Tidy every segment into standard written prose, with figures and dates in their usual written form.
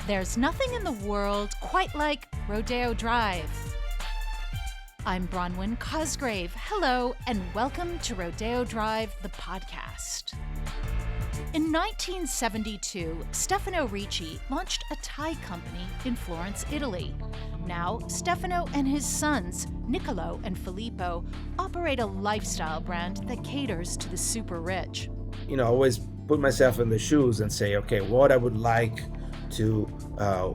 There's nothing in the world quite like Rodeo Drive. I'm Bronwyn Cosgrave. Hello, and welcome to Rodeo Drive, the podcast. In 1972, Stefano Ricci launched a tie company in Florence, Italy. Now, Stefano and his sons, Niccolò and Filippo, operate a lifestyle brand that caters to the super rich. I always put myself in the shoes and say, okay, what I would like to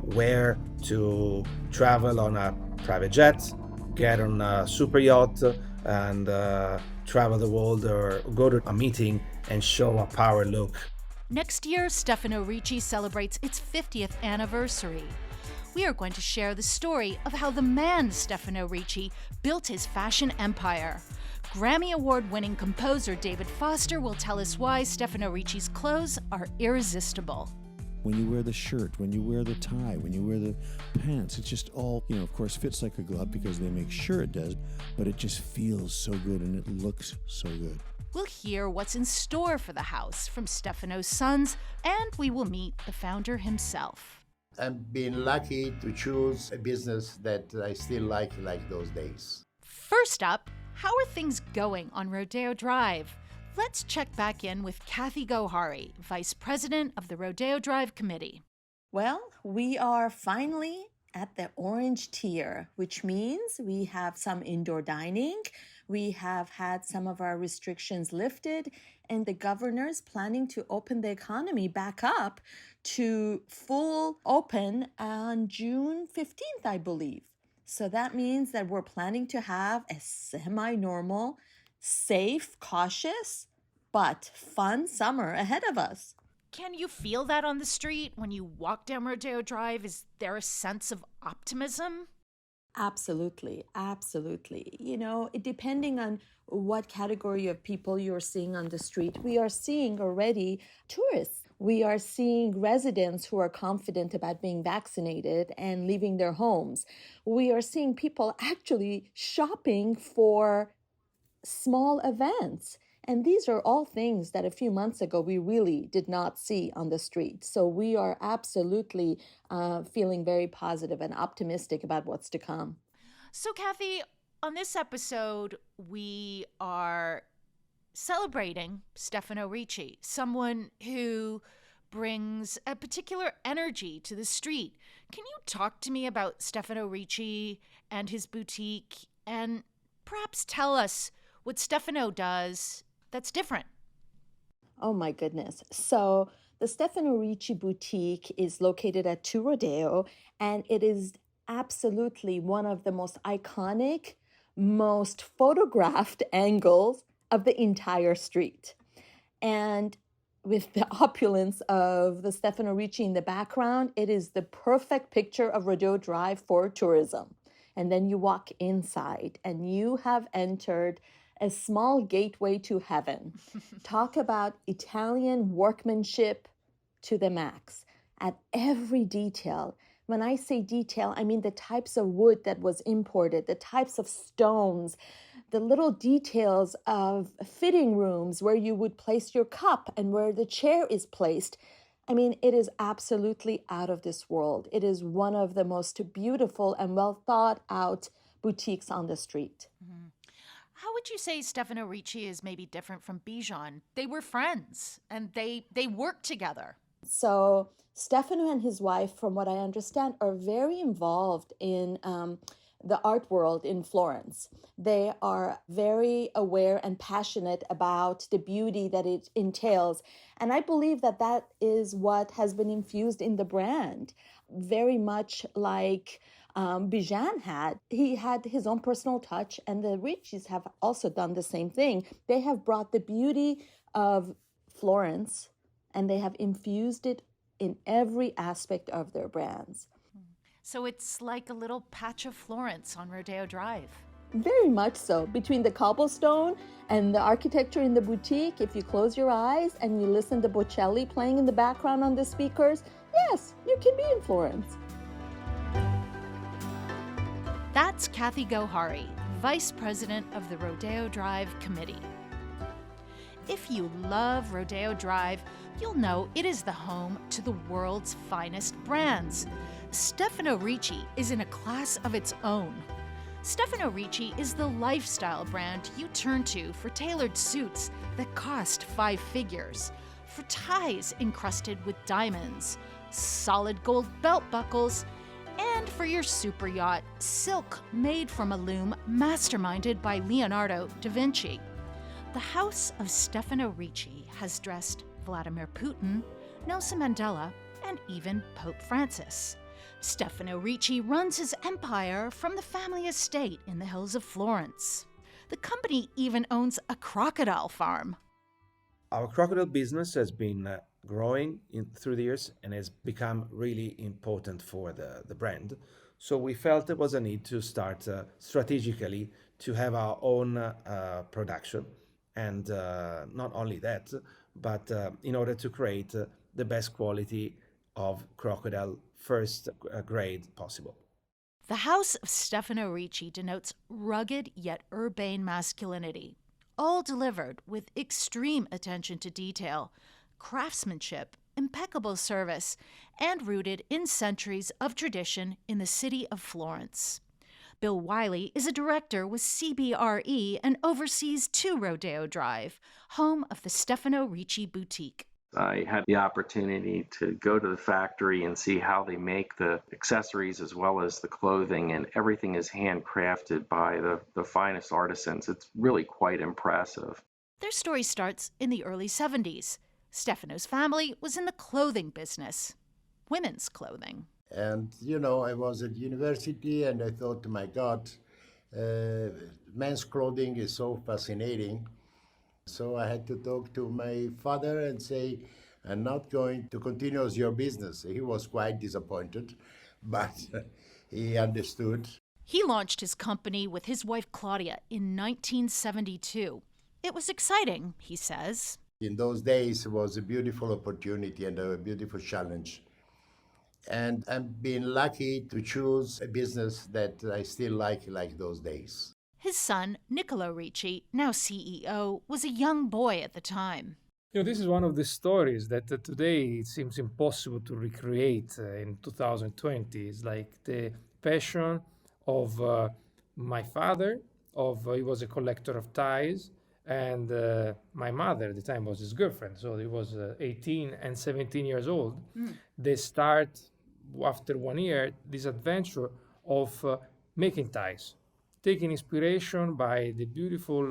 wear to travel on a private jet, get on a super yacht, and travel the world, or go to a meeting and show a power look. Next year, Stefano Ricci celebrates its 50th anniversary. We are going to share the story of how the man Stefano Ricci built his fashion empire. Grammy Award-winning composer David Foster will tell us why Stefano Ricci's clothes are irresistible. When you wear the shirt, when you wear the tie, when you wear the pants, it just all, of course, fits like a glove because they make sure it does, but it just feels so good and it looks so good. We'll hear what's in store for the house from Stefano's sons, and we will meet the founder himself. I'm being lucky to choose a business that I still like those days. First up, how are things going on Rodeo Drive? Let's check back in with Kathy Gohari, Vice President of the Rodeo Drive Committee. Well, we are finally at the orange tier, which means we have some indoor dining. We have had some of our restrictions lifted, and the governor's planning to open the economy back up to full open on June 15th, I believe. So that means that we're planning to have a semi-normal, safe, cautious, but fun summer ahead of us. Can you feel that on the street when you walk down Rodeo Drive? Is there a sense of optimism? Absolutely, absolutely. Depending on what category of people you're seeing on the street, we are seeing already tourists. We are seeing residents who are confident about being vaccinated and leaving their homes. We are seeing people actually shopping for small events. And these are all things that a few months ago we really did not see on the street. So we are absolutely feeling very positive and optimistic about what's to come. So Kathy, on this episode, we are celebrating Stefano Ricci, someone who brings a particular energy to the street. Can you talk to me about Stefano Ricci and his boutique, and perhaps tell us what Stefano does that's different? Oh my goodness. So the Stefano Ricci boutique is located at 2 Rodeo, and it is absolutely one of the most iconic, most photographed angles of the entire street. And with the opulence of the Stefano Ricci in the background, it is the perfect picture of Rodeo Drive for tourism. And then you walk inside and you have entered a small gateway to heaven. Talk about Italian workmanship to the max at every detail. When I say detail, I mean the types of wood that was imported, the types of stones, the little details of fitting rooms where you would place your cup and where the chair is placed. I mean, it is absolutely out of this world. It is one of the most beautiful and well thought out boutiques on the street. Mm-hmm. How would you say Stefano Ricci is maybe different from Bijan? They were friends and they worked together. So Stefano and his wife, from what I understand, are very involved in the art world in Florence. They are very aware and passionate about the beauty that it entails. And I believe that that is what has been infused in the brand, very much like Bijan had. He had his own personal touch, and the Riccis have also done the same thing. They have brought the beauty of Florence, and they have infused it in every aspect of their brands. So it's like a little patch of Florence on Rodeo Drive. Very much so. Between the cobblestone and the architecture in the boutique, if you close your eyes and you listen to Bocelli playing in the background on the speakers, yes, you can be in Florence. That's Kathy Gohari, Vice President of the Rodeo Drive Committee. if you love Rodeo Drive, you'll know it is the home to the world's finest brands. Stefano Ricci is in a class of its own. Stefano Ricci is the lifestyle brand you turn to for tailored suits that cost 5 figures, for ties encrusted with diamonds, solid gold belt buckles, and for your super yacht, silk made from a loom masterminded by Leonardo da Vinci. The House of Stefano Ricci has dressed Vladimir Putin, Nelson Mandela, and even Pope Francis. Stefano Ricci runs his empire from the family estate in the hills of Florence. The company even owns a crocodile farm. Our crocodile business has been growing through the years and has become really important for the brand. So we felt there was a need to start strategically to have our own production. And not only that, but in order to create the best quality of crocodile first grade possible. The House of Stefano Ricci denotes rugged yet urbane masculinity, all delivered with extreme attention to detail, craftsmanship, impeccable service, and rooted in centuries of tradition in the city of Florence. Bill Wiley is a director with CBRE and oversees 2 Rodeo Drive, home of the Stefano Ricci boutique. I had the opportunity to go to the factory and see how they make the accessories as well as the clothing, and everything is handcrafted by the finest artisans. It's really quite impressive. Their story starts in the early 70s. Stefano's family was in the clothing business, women's clothing. And, I was at university and I thought, my God, men's clothing is so fascinating. So I had to talk to my father and say, I'm not going to continue as your business. He was quite disappointed, but he understood. He launched his company with his wife Claudia in 1972. It was exciting, he says. In those days, it was a beautiful opportunity and a beautiful challenge. And I'm being lucky to choose a business that I still like those days. His son, Niccolò Ricci, now CEO, was a young boy at the time. This is one of the stories that today it seems impossible to recreate in 2020. It's like the passion of my father, he was a collector of ties, and my mother at the time was his girlfriend, so he was 18 and 17 years old. They start, after 1 year, this adventure of making ties, taking inspiration by the beautiful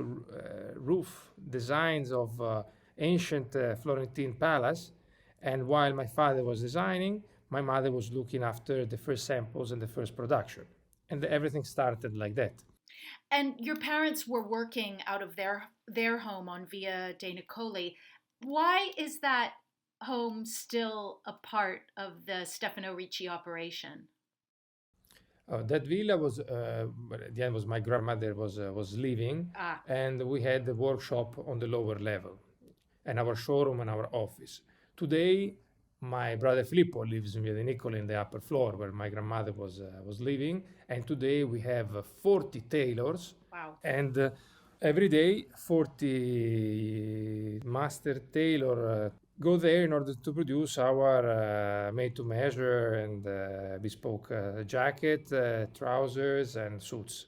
roof designs of ancient Florentine palace. And while my father was designing, my mother was looking after the first samples and the first production. And everything started like that. And your parents were working out of their home on Via dei Niccolò. Why is that home still a part of the Stefano Ricci operation? That villa was, at the end, was my grandmother was living, and we had the workshop on the lower level, and our showroom and our office. Today, my brother Filippo lives in Via dei Niccolò in the upper floor where my grandmother was living, and today we have 40 tailors. Wow. And every day 40 master tailor go there in order to produce our made-to-measure and bespoke jacket, trousers, and suits.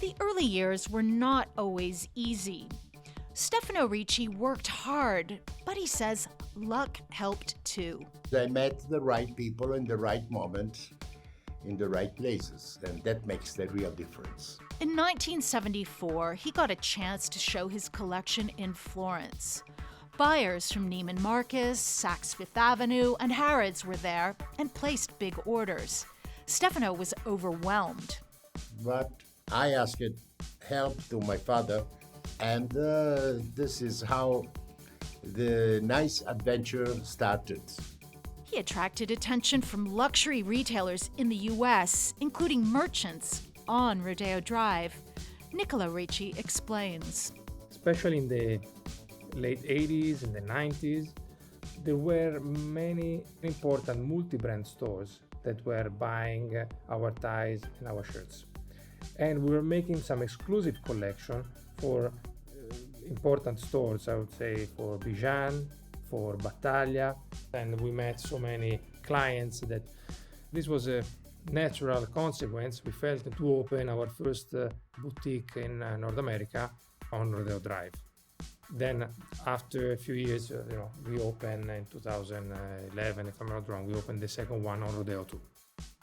The early years were not always easy. Stefano Ricci worked hard, but he says luck helped too. I met the right people in the right moment, in the right places, and that makes the real difference. In 1974, he got a chance to show his collection in Florence. Buyers from Neiman Marcus, Saks Fifth Avenue, and Harrods were there and placed big orders. Stefano was overwhelmed. But I asked help to my father, and this is how the nice adventure started. He attracted attention from luxury retailers in the U.S., including merchants on Rodeo Drive. Niccolò Ricci explains. Especially in the late 80s and the 90s, there were many important multi-brand stores that were buying our ties and our shirts. And we were making some exclusive collection for important stores, I would say, for Bijan, for Battaglia, and we met so many clients that this was a natural consequence. We felt to open our first boutique in North America on Rodeo Drive. Then after a few years, we opened in 2011, if I'm not wrong, we opened the second one on Rodeo 2.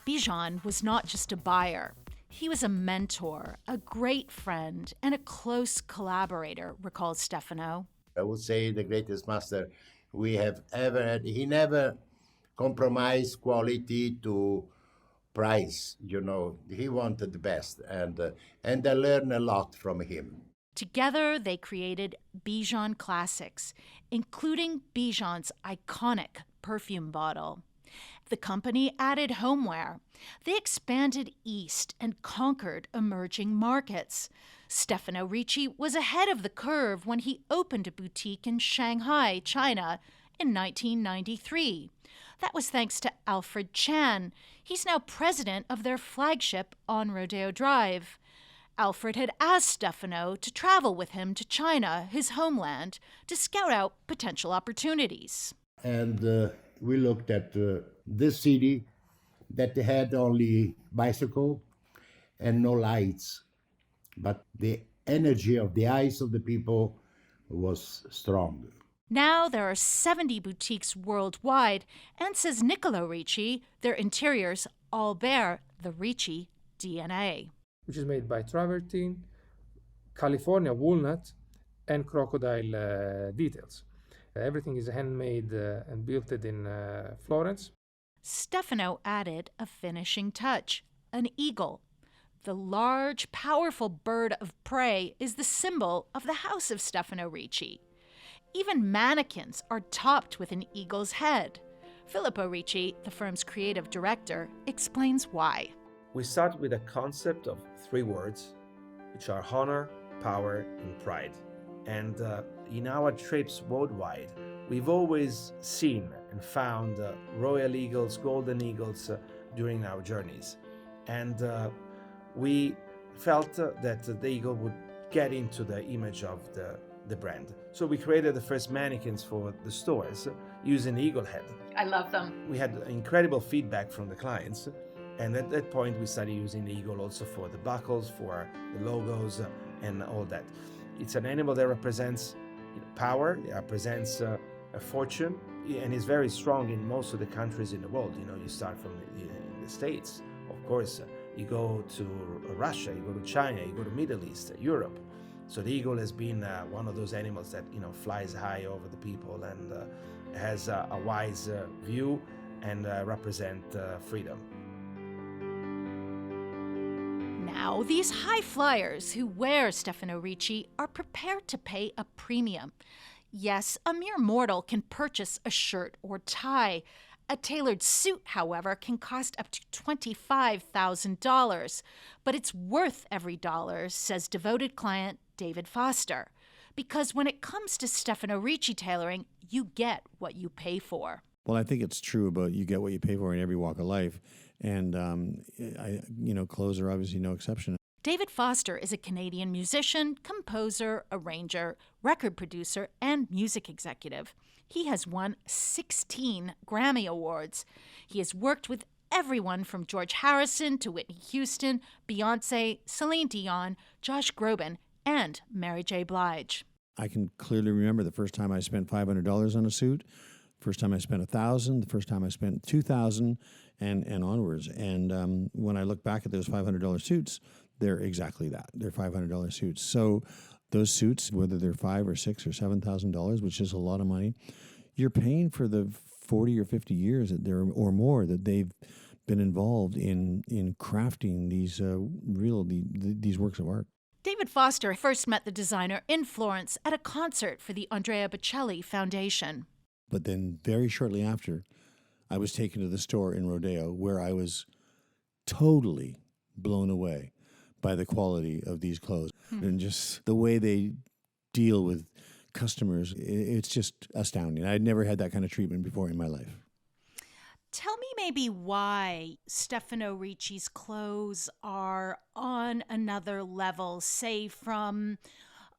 Bijan was not just a buyer. He was a mentor, a great friend, and a close collaborator, recalls Stefano. I would say the greatest master we have ever had. He never compromised quality to price, He wanted the best, and I learned a lot from him. Together, they created Bijan Classics, including Bijan's iconic perfume bottle. The company added homeware. They expanded east and conquered emerging markets. Stefano Ricci was ahead of the curve when he opened a boutique in Shanghai, China, in 1993. That was thanks to Alfred Chan. He's now president of their flagship on Rodeo Drive. Alfred had asked Stefano to travel with him to China, his homeland, to scout out potential opportunities. And we looked at this city that had only bicycle and no lights, but the energy of the eyes of the people was strong. Now there are 70 boutiques worldwide, and says Niccolò Ricci, their interiors all bear the Ricci DNA. Which is made by travertine, California walnut, and crocodile details. Everything is handmade and built in Florence. Stefano added a finishing touch, an eagle. The large, powerful bird of prey is the symbol of the House of Stefano Ricci. Even mannequins are topped with an eagle's head. Filippo Ricci, the firm's creative director, explains why. We start with a concept of 3 words, which are honor, power, and pride. And in our trips worldwide, we've always seen and found royal eagles, golden eagles during our journeys. And we felt that the eagle would get into the image of the brand. So we created the first mannequins for the stores using the eagle head. I love them. We had incredible feedback from the clients. And at that point, we started using the eagle also for the buckles, for the logos, and all that. It's an animal that represents power, it represents a fortune, and is very strong in most of the countries in the world. You start from the States, of course. You go to Russia, you go to China, you go to Middle East, Europe. So the eagle has been one of those animals that flies high over the people and has a wise view and represent freedom. Now, these high flyers who wear Stefano Ricci are prepared to pay a premium. Yes, a mere mortal can purchase a shirt or tie. A tailored suit, however, can cost up to $25,000. But it's worth every dollar, says devoted client David Foster. Because when it comes to Stefano Ricci tailoring, you get what you pay for. Well, I think it's true about you get what you pay for in every walk of life. And, clothes are obviously no exception. David Foster is a Canadian musician, composer, arranger, record producer, and music executive. He has won 16 Grammy Awards. He has worked with everyone from George Harrison to Whitney Houston, Beyoncé, Céline Dion, Josh Groban, and Mary J. Blige. I can clearly remember the first time I spent $500 on a suit, first time I spent $1,000, the first time I spent $2,000, and onwards. And when I look back at those $500 suits, they're exactly that. They're $500 suits. So those suits, whether they're $5,000 or $6,000 or $7,000, which is a lot of money, you're paying for the 40 or 50 years that they're or more that they've been involved in crafting these these works of art. David Foster first met the designer in Florence at a concert for the Andrea Bocelli Foundation. But then very shortly after, I was taken to the store in Rodeo where I was totally blown away by the quality of these clothes and just the way they deal with customers. It's just astounding. I'd never had that kind of treatment before in my life. Tell me maybe why Stefano Ricci's clothes are on another level, say from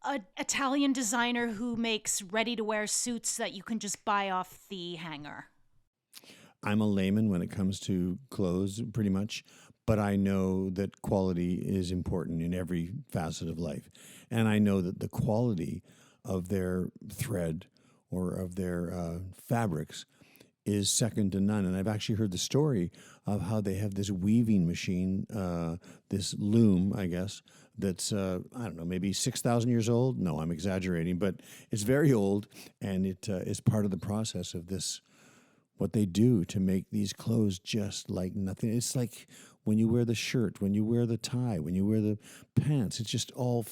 An Italian designer who makes ready-to-wear suits that you can just buy off the hanger. I'm a layman when it comes to clothes, pretty much, but I know that quality is important in every facet of life. And I know that the quality of their thread or of their fabrics is second to none. And I've actually heard the story of how they have this weaving machine, this loom, I guess, that's, I don't know, maybe 6,000 years old. No, I'm exaggerating, but it's very old, and it is part of the process of this, what they do to make these clothes just like nothing. It's like when you wear the shirt, when you wear the tie, when you wear the pants, it's just all,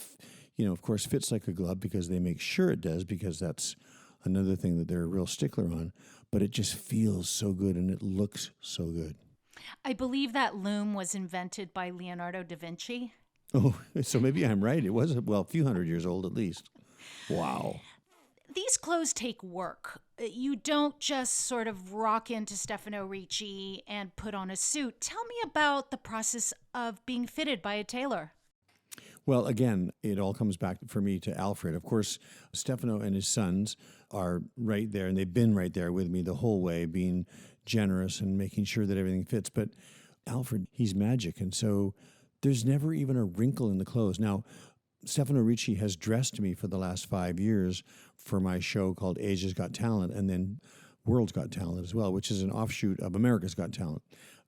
of course, fits like a glove because they make sure it does, because that's another thing that they're a real stickler on. But it just feels so good and it looks so good. I believe that loom was invented by Leonardo da Vinci. Oh, so maybe I'm right. It was, a few hundred years old at least. Wow. These clothes take work. You don't just sort of rock into Stefano Ricci and put on a suit. Tell me about the process of being fitted by a tailor. Well, again, it all comes back for me to Alfred. Of course, Stefano and his sons are right there, and they've been right there with me the whole way, being generous and making sure that everything fits. But Alfred, he's magic, and so there's never even a wrinkle in the clothes. Now, Stefano Ricci has dressed me for the last 5 years for my show called Asia's Got Talent, and then World's Got Talent as well, which is an offshoot of America's Got Talent.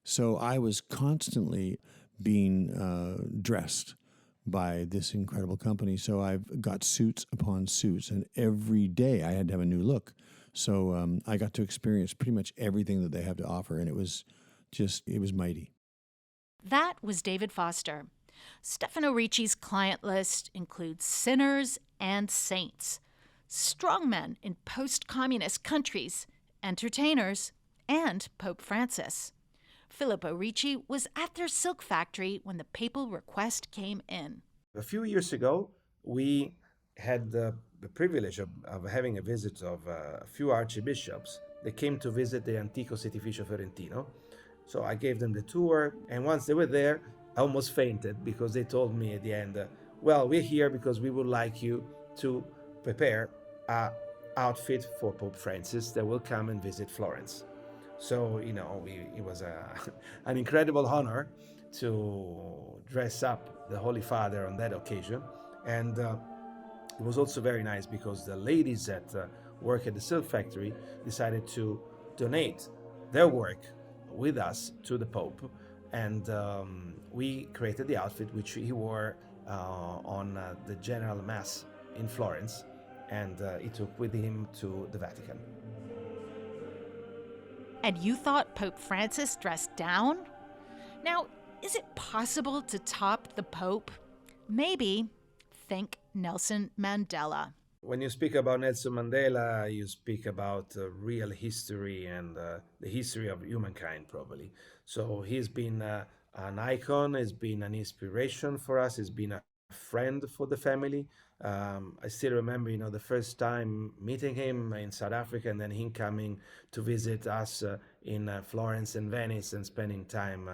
So I was constantly being dressed by this incredible company. So I've got suits upon suits, and every day I had to have a new look. So I got to experience pretty much everything that they have to offer, and it was mighty. That was David Foster. Stefano Ricci's client list includes sinners and saints, strongmen in post-communist countries, entertainers, and Pope Francis. Filippo Ricci was at their silk factory when the papal request came in. A few years ago, we had the privilege of having a visit of a few archbishops. They came to visit the Antico Settificio Fiorentino. So I gave them the tour, and once they were there, I almost fainted because they told me at the end, well, we're here because we would like you to prepare an outfit for Pope Francis that will come and visit Florence. So, it was an incredible honor to dress up the Holy Father on that occasion. And it was also very nice because the ladies that work at the silk factory decided to donate their work with us to the Pope. And we created the outfit which he wore on the General Mass in Florence, and he took with him to the Vatican. And you thought Pope Francis dressed down? Now, is it possible to top the Pope? Maybe. Think Nelson Mandela. When you speak about Nelson Mandela, you speak about real history and the history of humankind, probably. So he's been an icon, he's been an inspiration for us, he's been a friend for the family. I still remember, the first time meeting him in South Africa, and then him coming to visit us in Florence and Venice and spending time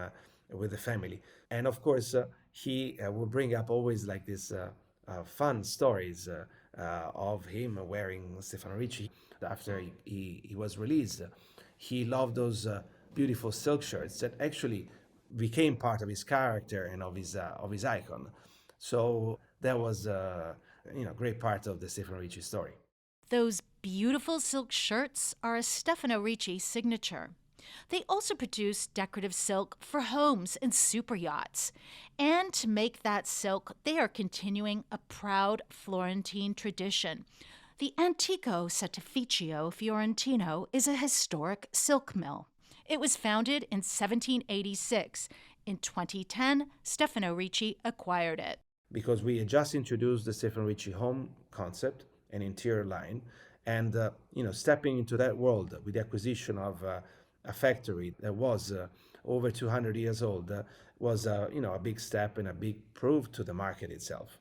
with the family. And of course, he will bring up always like this fun stories of him wearing Stefano Ricci. After he was released, he loved those beautiful silk shirts that actually became part of his character and of his icon. So that was great part of the Stefano Ricci story. Those beautiful silk shirts are a Stefano Ricci signature. They also produce decorative silk for homes and super yachts. And to make that silk, they are continuing a proud Florentine tradition. The Antico Settificio Fiorentino is a historic silk mill. It was founded in 1786. In 2010, Stefano Ricci acquired it. Because we had just introduced the Stefano Ricci home concept and interior line, and stepping into that world with the acquisition of a factory that was over 200 years old was a big step and a big proof to the market itself.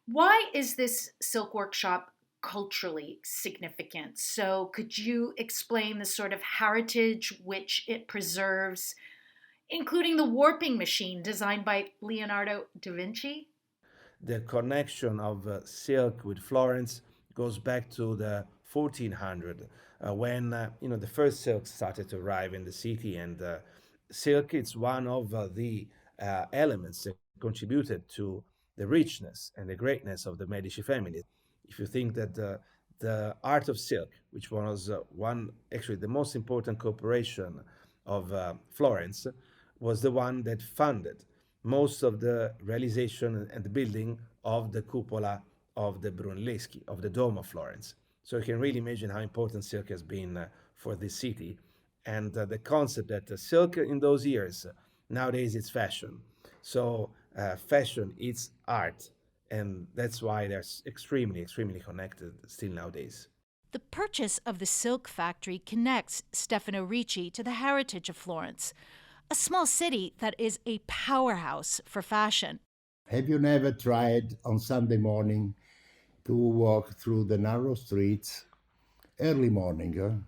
Why is this silk workshop culturally significant? So could you explain the sort of heritage which it preserves, including the warping machine designed by Leonardo da Vinci? the connection of silk with Florence goes back to the 1400, when the first silk started to arrive in the city, and silk is one of the elements that contributed to the richness and the greatness of the Medici family. If you think that the art of silk, which was actually the most important corporation of Florence, was the one that funded most of the realization and the building of the cupola of the Brunelleschi, of the Dome of Florence. So you can really imagine how important silk has been for this city. And the concept that silk in those years, nowadays it's fashion. So fashion is art. And that's why they're extremely, extremely connected still nowadays. The purchase of the silk factory connects Stefano Ricci to the heritage of Florence, a small city that is a powerhouse for fashion. Have you never tried on Sunday morning to walk through the narrow streets early morning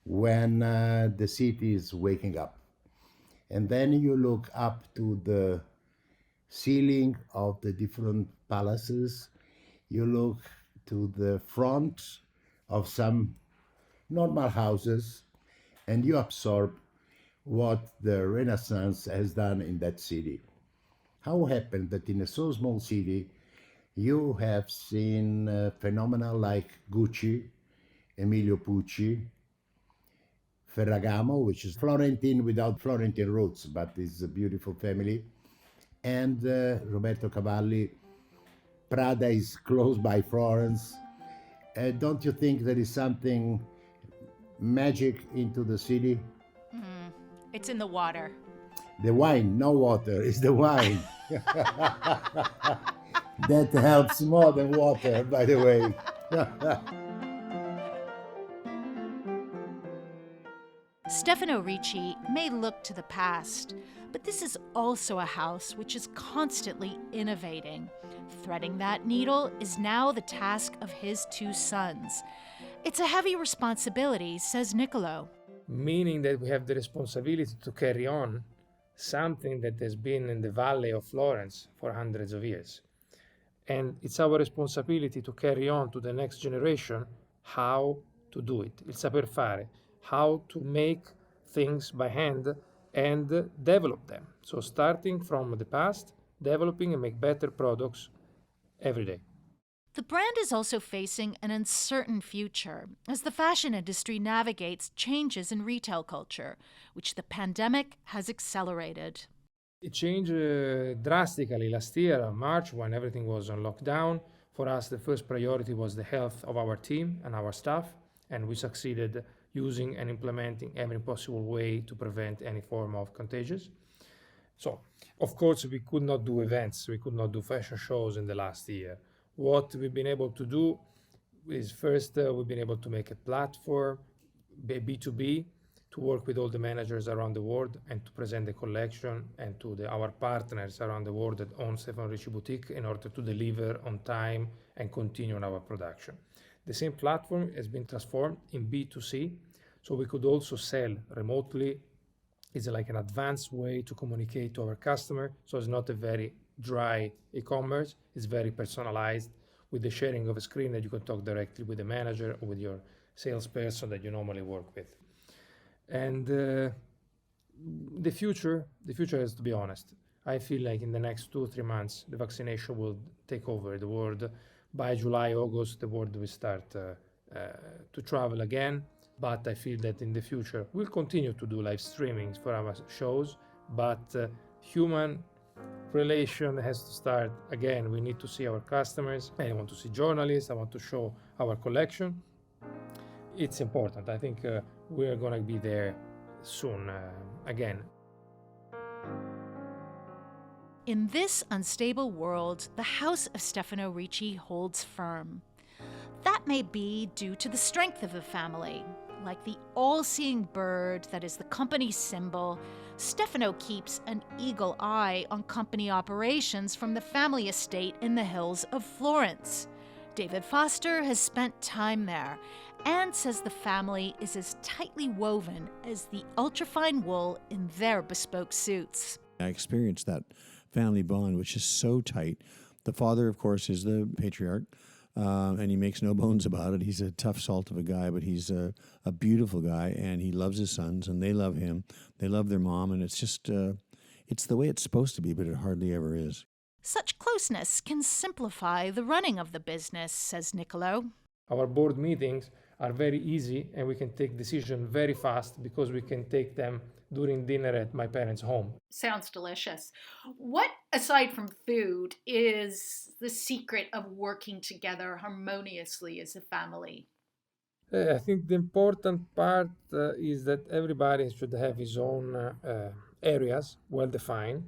when the city is waking up? And then you look up to the ceiling of the different palaces, you look to the front of some normal houses, and you absorb what the Renaissance has done in that city. How happened that in a so small city you have seen phenomena like Gucci, Emilio Pucci, Ferragamo, which is Florentine without Florentine roots, but is a beautiful family, and Roberto Cavalli. Prada is close by Florence. Don't you think there is something magic into the city? It's in the water. The wine, no water, it's the wine. That helps more than water, by the way. Stefano Ricci may look to the past, but this is also a house which is constantly innovating. Threading that needle is now the task of his two sons. It's a heavy responsibility, says Niccolò. Meaning that we have the responsibility to carry on something that has been in the valley of Florence for hundreds of years. And it's our responsibility to carry on to the next generation how to do it, il saper fare, how to make things by hand and develop them. So starting from the past, developing and make better products every day. The brand is also facing an uncertain future as the fashion industry navigates changes in retail culture, which the pandemic has accelerated. It changed drastically last year, March, when everything was on lockdown. For us, the first priority was the health of our team and our staff, and we succeeded using and implementing every possible way to prevent any form of contagion. So, of course, we could not do events, we could not do fashion shows in the last year. What we've been able to do is first, we've been able to make a platform, B2B, to work with all the managers around the world and to present the collection and to our partners around the world that own Stefano Ricci Boutique in order to deliver on time and continue on our production. The same platform has been transformed in B2C, so we could also sell remotely. It's like an advanced way to communicate to our customer, so it's not a very dry e-commerce, it's very personalized with the sharing of a screen that you can talk directly with the manager or with your salesperson that you normally work with. And the future is, to be honest, I feel like in the next 2-3 months, the vaccination will take over the world. By July, August, the world will start to travel again. But I feel that in the future, we'll continue to do live streamings for our shows, but human relation has to start again. We need to see our customers. I want to see journalists. I want to show our collection. It's important. I think we're going to be there soon again. In this unstable world, the House of Stefano Ricci holds firm. That may be due to the strength of the family. Like the all-seeing bird that is the company's symbol, Stefano keeps an eagle eye on company operations from the family estate in the hills of Florence. David Foster has spent time there and says the family is as tightly woven as the ultrafine wool in their bespoke suits. I experienced that family bond, which is so tight. The father, of course, is the patriarch, and he makes no bones about it. He's a tough salt of a guy, but he's a beautiful guy, and he loves his sons, and they love him. They love their mom, and it's just, it's the way it's supposed to be, but it hardly ever is. Such closeness can simplify the running of the business, says Niccolò. Our board meetings are very easy, and we can take decisions very fast because we can take them during dinner at my parents' home. Sounds delicious. What, aside from food, is the secret of working together harmoniously as a family? I think the important part is that everybody should have his own areas well defined.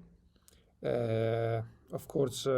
Of course,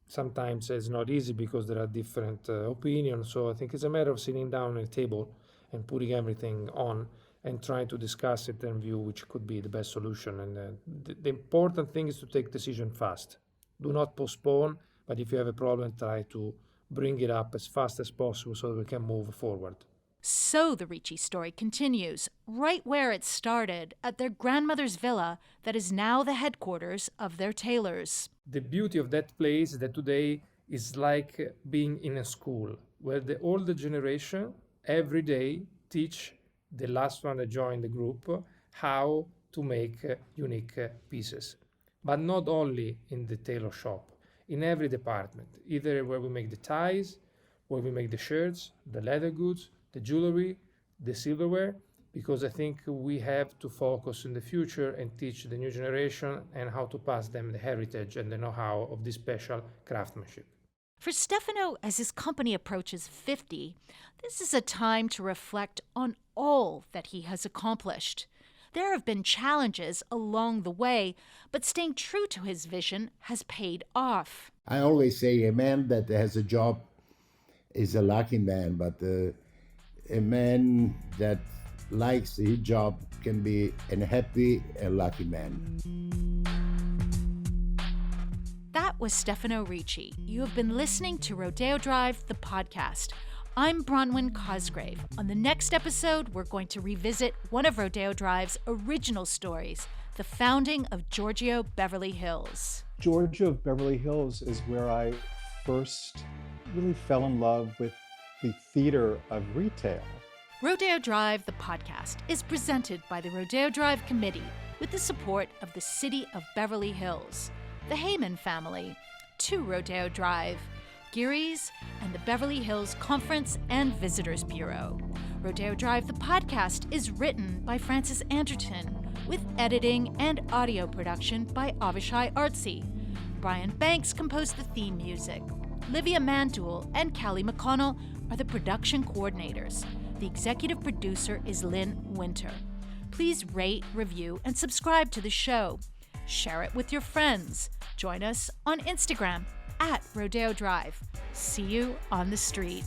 sometimes it's not easy because there are different opinions. So I think it's a matter of sitting down at a table and putting everything on and trying to discuss it and view which could be the best solution. And the important thing is to take decision fast. Do not postpone, but if you have a problem, try to bring it up as fast as possible so that we can move forward. So the Ricci story continues, right where it started, at their grandmother's villa that is now the headquarters of their tailors. The beauty of that place is that today is like being in a school where the older generation every day teach the last one that joined the group how to make unique pieces. But not only in the tailor shop, in every department, either where we make the ties, where we make the shirts, the leather goods, the jewelry, the silverware, because I think we have to focus in the future and teach the new generation and how to pass them the heritage and the know-how of this special craftsmanship. For Stefano, as his company approaches 50, this is a time to reflect on all that he has accomplished. There have been challenges along the way, but staying true to his vision has paid off. I always say a man that has a job is a lucky man, but a man that likes his job can be a happy and lucky man. That was Stefano Ricci. You have been listening to Rodeo Drive, the podcast. I'm Bronwyn Cosgrave. On the next episode, we're going to revisit one of Rodeo Drive's original stories, the founding of Giorgio Beverly Hills. Giorgio of Beverly Hills is where I first really fell in love with the theater of retail. Rodeo Drive, the podcast, is presented by the Rodeo Drive Committee with the support of the City of Beverly Hills, the Heyman family, 2 Rodeo Drive, Geary's, and the Beverly Hills Conference and Visitors Bureau. Rodeo Drive, the podcast, is written by Francis Anderton, with editing and audio production by Avishai Artsy. Brian Banks composed the theme music. Livia Mandul and Callie McConnell are the production coordinators. The executive producer is Lynn Winter. Please rate, review, and subscribe to the show. Share it with your friends. Join us on Instagram @Rodeo Drive. See you on the street.